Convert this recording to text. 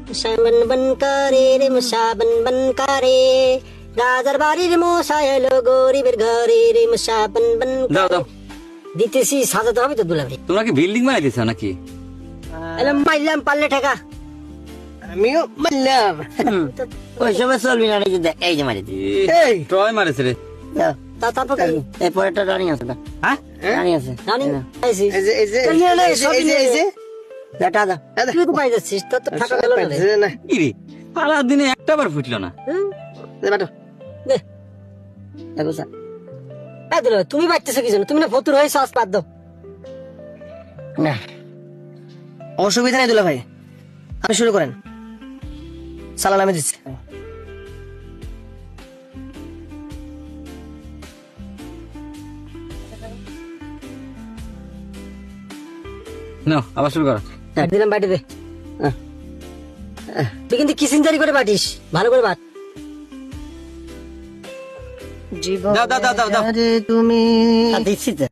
মশা বন বন করে রে, মশা বন বন করে। রাজার বাড়ির মশা এলো গরিবের ঘরে রে, মশা বন বন দাও দাও। দিতেছি, সাজাতে হবে তো দুলাভাই। তোমরা কি বিল্ডিং বানাই দিছো নাকি? এলাম মাইলাম, পারলে টাকা আমিও মারলাম। ওই সময় চলবি না, এই যে দেখ, এই যে মারি দিই। এই টয় মারেছে রে। দাও। তারপর কি? এরপর একটা রানিং আছে, দাও। হ্যাঁ রানিং আছে, জানি এই নাও। পাইছি। এই যে এই যে তো নিয়ে নে, সব এই যে নিয়ে এই যে দাও, টাকা দাও। তুই তো পাই যাচ্ছিস, তোর তো টাকা গেল না রে। না কি রে, সারা দিনে একটা বার ফুটলো না। হুম? বাটো দে। দেখো স্যার, এই দুলাভাই, তুমি বাড়তেছো কি জন্য? তুমি না ফতুর হয়েছো, আজ বাদ দাও। না অসুবিধা নেই দুলা ভাই, আপনি শুরু করেন। সালাম আমি দিচ্ছি। নাও আবার শুরু করো। কাট দিলাম, বাটি দে। তুই কিন্তু কিসিনজারি করে বাটিস, ভালো করে বাট। জীবন দাও দাও দাও দাও দাও। তুমি দিচ্ছি তো।